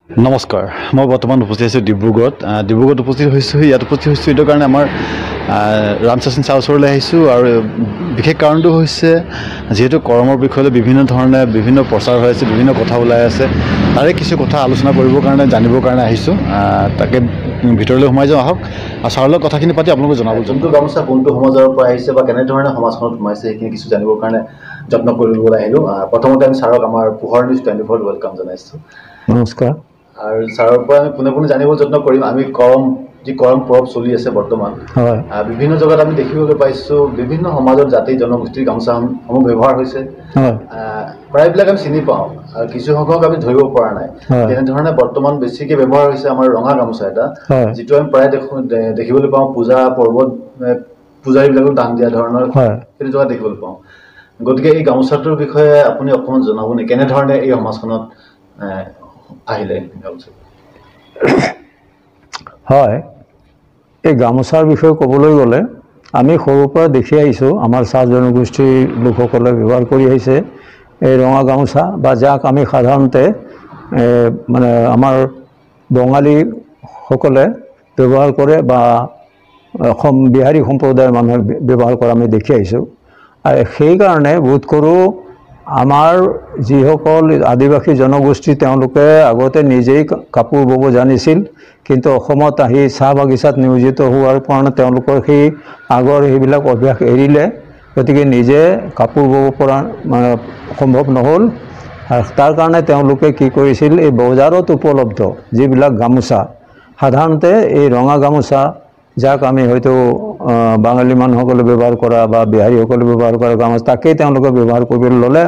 নমস্কাৰ মই বৰ্তমান উপস্থিত আছোঁ ডিব্ৰুগড়ত উপস্থিত হৈছোঁ এইটো কাৰণে আমাৰ ৰামচাচিন ছাৰ ওচৰলৈ আহিছোঁ আৰু বিশেষ কাৰণটো হৈছে যিহেতু কৰমৰ বিষয়লৈ বিভিন্ন ধৰণে বিভিন্ন প্ৰচাৰ হৈ আছে বিভিন্ন কথা ওলাই আছে তাৰে কিছু কথা আলোচনা কৰিবৰ কাৰণে জানিবৰ কাৰণে আহিছোঁ তাকে ভিতৰলৈ সোমাই যাওঁ আহক আৰু ছাৰৰ লগত কথাখিনি পাতি আপোনালোকে জনাব যোনটো গামোচা কোনটো সমাজৰ পৰা আহিছে বা কেনেধৰণে সমাজখনত সোমাইছে সেইখিনি কিছু জানিবৰ কাৰণে যত্ন কৰিবলৈ আহিলোঁ প্ৰথমতে আমি ছাৰক আমাৰ পোহৰ নিউজ 24 ৱেলকাম জনাইছোঁ নমস্কাৰ আৰু ছাৰৰ পৰা আমি পোনে জানিব যত্ন কৰিম আমি কৰম পৰৱ চলি আছে বৰ্তমান হয় বিভিন্ন জেগাত আমি দেখিবলৈ পাইছোঁ বিভিন্ন সমাজৰ জাতি জনগোষ্ঠীৰ গামোচাসমূহ ব্যৱহাৰ হৈছে হয় প্ৰায়বিলাক আমি চিনি পাওঁ আৰু কিছু সংখ্যক আমি ধৰিব পৰা নাই তেনেধৰণে বৰ্তমান বেছিকৈ ব্যৱহাৰ হৈছে আমাৰ ৰঙা গামোচা এটা যিটো আমি প্ৰায় দেখিবলৈ পাওঁ পূজা পৰ্বত পূজাৰীবিলাকক দান দিয়া ধৰণৰ সেইটো জেগাত দেখিবলৈ পাওঁ গতিকে এই গামোচাটোৰ বিষয়ে আপুনি অকণমান জনাব নেকি কেনেধৰণে এই সমাজখনত আহিলে হয় এই গামোচাৰ বিষয়ে ক'বলৈ গ'লে আমি সৰুৰ পৰা দেখি আহিছোঁ আমাৰ চাহ জনগোষ্ঠীৰ লোকসকলে ব্যৱহাৰ কৰি আহিছে এই ৰঙা গামোচা বা যাক আমি সাধাৰণতে মানে আমাৰ বঙালীসকলে ব্যৱহাৰ কৰে বা অসম বিহাৰী সম্প্ৰদায়ৰ মানুহে ব্যৱহাৰ কৰা আমি দেখি আহিছোঁ আৰু সেইকাৰণে বোধ কৰোঁ আমাৰ যিসকল আদিবাসী জনগোষ্ঠী তেওঁলোকে আগতে নিজেই কাপোৰ বব জানিছিল কিন্তু অসমত আহি চাহ বাগিচাত নিয়োজিত হোৱাৰ কাৰণে তেওঁলোকৰ সেই আগৰ সেইবিলাক অভ্যাস এৰিলে গতিকে নিজে কাপোৰ বব পৰা সম্ভৱ নহ'ল আৰু তাৰ কাৰণে তেওঁলোকে কি কৰিছিল এই বজাৰত উপলব্ধ যিবিলাক গামোচা সাধাৰণতে এই ৰঙা গামোচা যাক আমি হয়তো বাঙালী মানুহসকলে ব্যৱহাৰ কৰা বা বিহাৰীসকলে ব্যৱহাৰ কৰা গামোচা তাকেই তেওঁলোকে ব্যৱহাৰ কৰিবলৈ ল'লে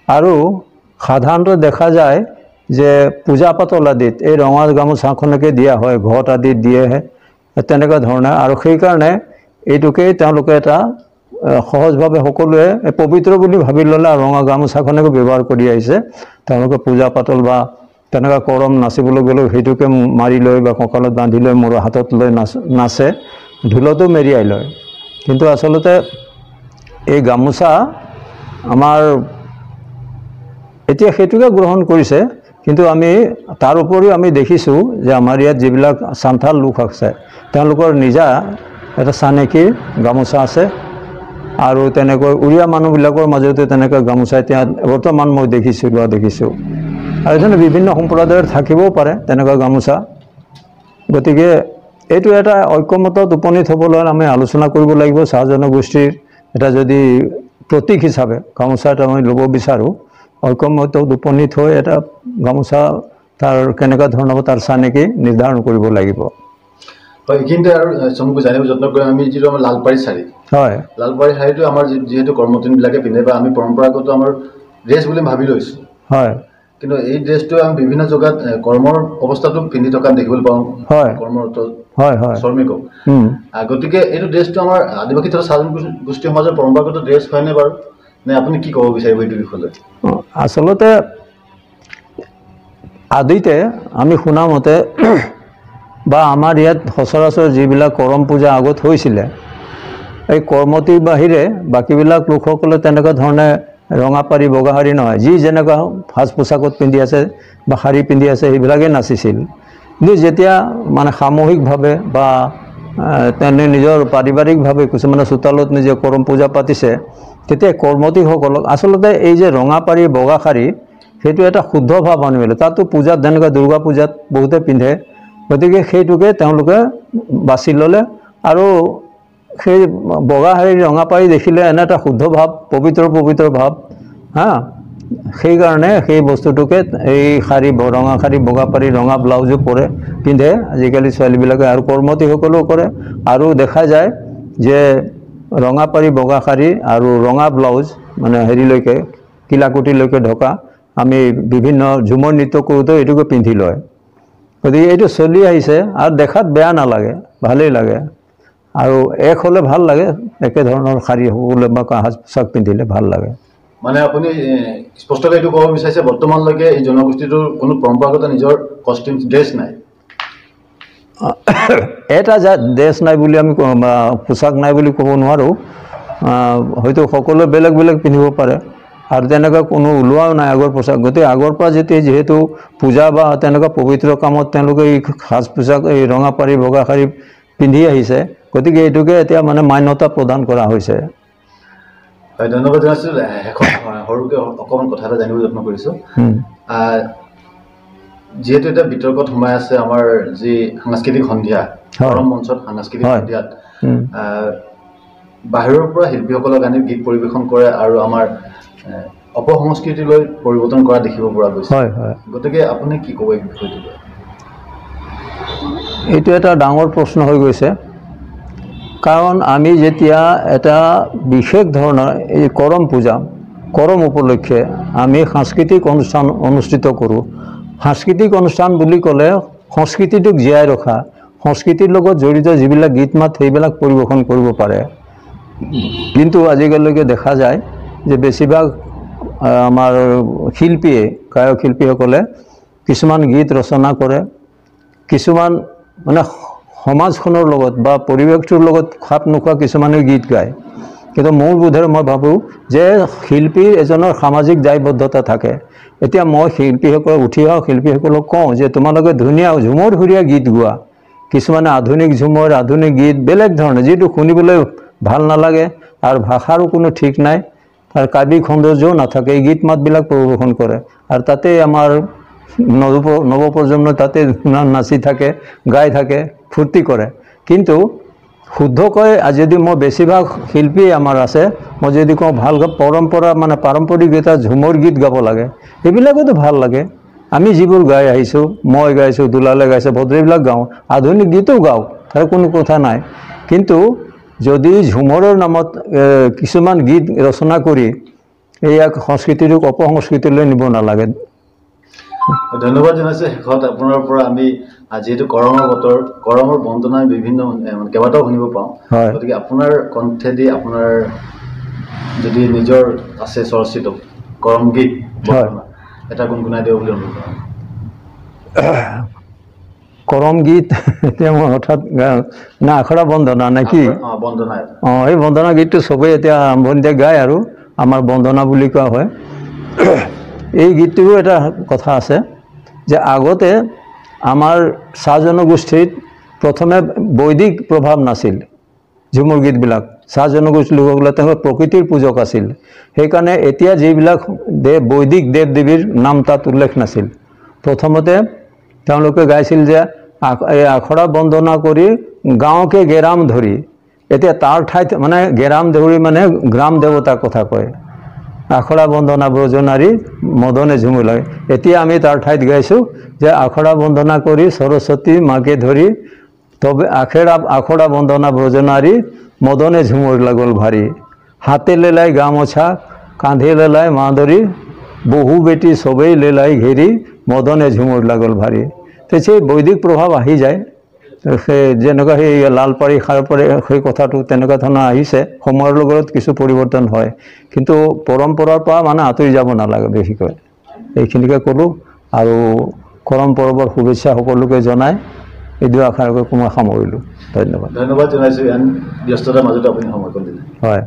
আৰু সাধাৰণতে দেখা যায় যে পূজা পাতল আদিত এই ৰঙা গামোচাখনকে দিয়া হয় ঘট আদিত দিয়েহে তেনেকুৱা ধৰণে আৰু সেইকাৰণে এইটোকেই তেওঁলোকে এটা সহজভাৱে সকলোৱে পবিত্ৰ বুলি ভাবি ল'লে আৰু ৰঙা গামোচাখনকে ব্যৱহাৰ কৰি আহিছে তেওঁলোকে পূজা পাতল বা তেনেকুৱা কৰম নাচিবলৈ গ'লেও সেইটোকে মাৰি লৈ বা কঁকালত বান্ধি লৈ মূৰৰ হাতত লৈ নাচে ঢোলতো মেৰিয়াই লয় কিন্তু আচলতে এই গামোচা আমাৰ এতিয়া সেইটোকে গ্ৰহণ কৰিছে কিন্তু আমি তাৰ উপৰিও আমি দেখিছোঁ যে আমাৰ ইয়াত যিবিলাক সান্থাল লোক আছে তেওঁলোকৰ নিজা এটা চানেকিৰ গামোচা আছে আৰু তেনেকৈ উৰিয়া মানুহবিলাকৰ মাজতে তেনেকৈ গামোচা এতিয়া বৰ্তমান মই দেখিছোঁ আৰু যেনে বিভিন্ন সম্প্ৰদায়ৰ থাকিবও পাৰে তেনেকুৱা গামোচা গতিকে এইটো এটা ঐক্যমতত উপনীত হ'বলৈ আমি আলোচনা কৰিব লাগিব চাহ জনগোষ্ঠীৰ এটা যদি প্ৰতীক হিচাপে গামোচা এটা আমি ল'ব বিচাৰোঁ ঐক্যমতত উপনীত হৈ এটা গামোচা তাৰ কেনেকুৱা ধৰণৰ তাৰ চানেকি নিৰ্ধাৰণ কৰিব লাগিব হয় এইখিনিতে আৰু চমুকৈ জানিব যত্ন কৰিম আমি যিটো আমাৰ লালপাৰী শাড়ী হয় লালপাৰী শাড়ীটো আমাৰ যিহেতু কৰ্মচাৰীবিলাকে পিন্ধে বা আমি পৰম্পৰাগত আমাৰ ড্ৰেছ বুলি ভাবি লৈছোঁ হয় কিন্তু এই ড্ৰেছটো আমি বিভিন্ন জেগাত কৰ্মৰ অৱস্থাটো পিন্ধি থকা দেখিবলৈ পাওঁ কৰ্মৰত হয় হয় শ্ৰমিকক গতিকে এইটো ড্ৰেছটো আমাৰ আদিবাসী তথা চাহ জনগোষ্ঠীৰ সমাজৰ পৰম্পৰাগত ড্ৰেছ হয়নে বাৰু নে আপুনি কি ক'ব বিচাৰিব এইটো বিষয়লৈ আচলতে আদিতে আমি শুনা মতে বা আমাৰ ইয়াত সচৰাচৰ যিবিলাক কৰম পূজা আগত হৈছিলে এই কৰ্মতিৰ বাহিৰে বাকীবিলাক লোকসকলে তেনেকুৱা ধৰণে ৰঙা পাৰি বগা শাৰী নহয় যি যেনেকুৱা সাজ পোছাকত পিন্ধি আছে বা শাৰী পিন্ধি আছে সেইবিলাকেই নাচিছিল কিন্তু যেতিয়া মানে সামূহিকভাৱে বা তেনে নিজৰ পাৰিবাৰিকভাৱে কিছুমানে চোতালত নিজে কৰম পূজা পাতিছে তেতিয়া কৰ্মতিসকলক আচলতে এই যে ৰঙা পাৰি বগা শাৰী সেইটো এটা শুদ্ধ ভাৱ আনিবলৈ তাতো পূজাত যেনেকৈ দুৰ্গা পূজাত বহুতে পিন্ধে গতিকে সেইটোকে তেওঁলোকে বাছি ল'লে আৰু সেই বগা শাৰী ৰঙা পাৰি দেখিলে এনে এটা শুদ্ধ ভাৱ পবিত্ৰ ভাৱ সেইকাৰণে সেই বস্তুটোকে এই শাৰী ৰঙা শাৰী বগা পাৰি ৰঙা ব্লাউজো পিন্ধে আজিকালি ছোৱালীবিলাকে আৰু কৰ্মতিসকলেও কৰে আৰু দেখা যায় যে ৰঙা পাৰি বগা শাৰী আৰু ৰঙা ব্লাউজ মানে হেৰিলৈকে কিলাকুটিলৈকে ঢকা আমি বিভিন্ন ঝুমৰ নৃত্য কৰোঁতেও এইটোকে পিন্ধি লয় গতিকে এইটো চলি আহিছে আৰু দেখাত বেয়া নালাগে ভালেই লাগে আৰু এক হ'লে ভাল লাগে একেধৰণৰ শাৰী হ'লে বা সাজ পোছাক পিন্ধিলে ভাল লাগে মানে আপুনি স্পষ্টকৈ এইটো ক'ব বিচাৰিছে বৰ্তমানলৈকে এই জনগোষ্ঠীটোৰ কোনো পৰম্পৰাগত নিজৰ কষ্টিউম ড্ৰেছ নাই এটা ড্ৰেছ নাই বুলি আমি পোছাক নাই বুলি ক'ব নোৱাৰোঁ হয়তো সকলোৱে বেলেগ পিন্ধিব পাৰে আৰু তেনেকুৱা কোনো ওলোৱাও নাই আগৰ পোচাক গতিকে আগৰ পৰা যেতিয়া যিহেতু পূজা বা তেনেকুৱা পবিত্ৰ কামত তেওঁলোকে এই সাজ পোছাক এই ৰঙা পাৰি বগা শাৰী পিন্ধি আহিছে গতিকে এইটোকে এতিয়া মানে মান্যতা প্ৰদান কৰা হৈছে হয় ধন্যবাদ জনাইছোঁ শেষত সৰুকৈ অকণমান কথা এটা জানিবলৈ যত্ন কৰিছোঁ যিহেতু এটা বিতৰ্কত সোমাই আছে আমাৰ যি সাংস্কৃতিক সন্ধিয়া গৰম মঞ্চত সাংস্কৃতিক সন্ধিয়াত বাহিৰৰ পৰা শিল্পীসকলক আনি গীত পৰিৱেশন কৰে আৰু আমাৰ অপসংস্কৃতিলৈ পৰিৱৰ্তন কৰা দেখিব পৰা গৈছে গতিকে আপুনি কি ক'ব এই বিষয়টো এইটো এটা ডাঙৰ প্ৰশ্ন হৈ গৈছে কাৰণ আমি যেতিয়া এটা বিশেষ ধৰণৰ এই কৰম পূজা কৰম উপলক্ষে আমি সাংস্কৃতিক অনুষ্ঠান অনুষ্ঠিত কৰোঁ সাংস্কৃতিক অনুষ্ঠান বুলি ক'লে সংস্কৃতিটোক জীয়াই ৰখা সংস্কৃতিৰ লগত জড়িত যিবিলাক গীত মাত সেইবিলাক পৰিৱেশন কৰিব পাৰে কিন্তু আজিকালিলৈকে দেখা যায় যে বেছিভাগ আমাৰ শিল্পীয়ে গায়ক শিল্পীসকলে কিছুমান গীত ৰচনা কৰে কিছুমান মানে সমাজখনৰ লগত বা পৰিৱেশটোৰ লগত খাপ নোখোৱা কিছুমানে গীত গায় কিন্তু মোৰ বোধেৰে মই ভাবোঁ যে শিল্পীৰ এজনৰ সামাজিক দায়বদ্ধতা থাকে এতিয়া মই শিল্পীসকল উঠি অহা শিল্পীসকলক কওঁ যে তোমালোকে ধুনীয়া ঝুমৰঘূৰীয়া গীত গোৱা কিছুমানে আধুনিক ঝুমৰ আধুনিক গীত বেলেগ ধৰণে যিটো শুনিবলৈ ভাল নালাগে আৰু ভাষাৰো কোনো ঠিক নাই তাৰ কাব্যিক সৌন্দৰ্যও নাথাকে এই গীত মাতবিলাক পৰিৱেশন কৰে আৰু তাতে আমাৰ নৱপ্ৰজন্ম তাতে নাচি থাকে গাই থাকে ফূৰ্তি কৰে কিন্তু শুদ্ধকৈ যদি মই বেছিভাগ শিল্পী আমাৰ আছে মই যদি কওঁ ভাল পৰম্পৰা মানে পাৰম্পৰিক এটা ঝুমৰ গীত গাব লাগে সেইবিলাকতো ভাল লাগে আমি যিবোৰ গাই আহিছোঁ মই গাইছোঁ দুলালে গাইছে ভদ্ৰবিলাক গাওঁ আধুনিক গীতো গাওঁ তাৰ কোনো কথা নাই কিন্তু যদি ঝুমৰৰ নামত কিছুমান গীত ৰচনা কৰি ইয়াক সংস্কৃতিটোক অপসংস্কৃতিলৈ নিব নালাগে ধন্যবাদ জনাইছোঁ শেষত আপোনাৰ পৰা আমি যিহেতু গৰমৰ বতৰ গৰমৰ বন্দনা বিভিন্ন কেইবাটাও শুনিব পাওঁ গতিকে আপোনাৰ কণ্ঠেদি আপোনাৰ যদি নিজৰ আছে চৰ্চিত গৰম গীত এটা গুণগুণাই দিব বুলি অনুৰোধ কৰোঁ কৰম গীত এতিয়া মই হঠাৎ না আখৰা বন্দনা নে কি বন্দনা এই বন্দনা গীতটো চবেই এতিয়া আৰম্ভণিতে গায় আৰু আমাৰ বন্দনা বুলি কোৱা হয় এই গীতটোৰো এটা কথা আছে যে আগতে আমাৰ চাহ জনগোষ্ঠীত প্ৰথমে বৈদিক প্ৰভাৱ নাছিল ঝুমুৰ গীতবিলাক চাহ জনগোষ্ঠী লোকসকলে তেওঁলোক প্ৰকৃতিৰ পূজক আছিল সেইকাৰণে এতিয়া যিবিলাক বৈদিক দেৱ দেৱীৰ নাম তাত উল্লেখ নাছিল প্ৰথমতে তেওঁলোকে গাইছিল যে এই আখৰা বন্দনা কৰি গাঁৱকে গেৰাম ধৰি এতিয়া তাৰ ঠাইত মানে গেৰাম ধৰি মানে গ্ৰাম দেৱতাৰ কথা কয় আখৰা বন্দনা ব্ৰজনাৰী মদনে ঝুমুৰ লাগে এতিয়া আমি তাৰ ঠাইত গাইছোঁ যে আখৰা বন্দনা কৰি সৰস্বতী মাকে ধৰি তবে আখৰা বন্দনা ব্ৰজনাৰী মদনে ঝুমুৰ লাগল ভাৰী হাতে লেলাই গামোছা কান্ধে লেলাই মাদৰী বহু বেটি সবেই লেলাই ঘেৰি মদনে ঝুমুৰ লাগল ভাৰী তো সেই বৈদিক প্ৰভাৱ আহি যায় সেই যেনেকুৱা সেই লালপাৰী খাৰপাৰী সেই কথাটো তেনেকুৱা ধৰণৰ আহিছে সময়ৰ লগত কিছু পৰিৱৰ্তন হয় কিন্তু পৰম্পৰাৰ পৰা মানে আঁতৰি যাব নালাগে বেছিকৈ এইখিনিকে ক'লোঁ আৰু কৰম পৰৱৰ শুভেচ্ছা সকলোকে জনাই এই দুই আশাৰকৈ মই সামৰিলোঁ ধন্যবাদ জনাইছোঁ ব্যস্ততাৰ মাজতে আপুনি সময় দিলে হয়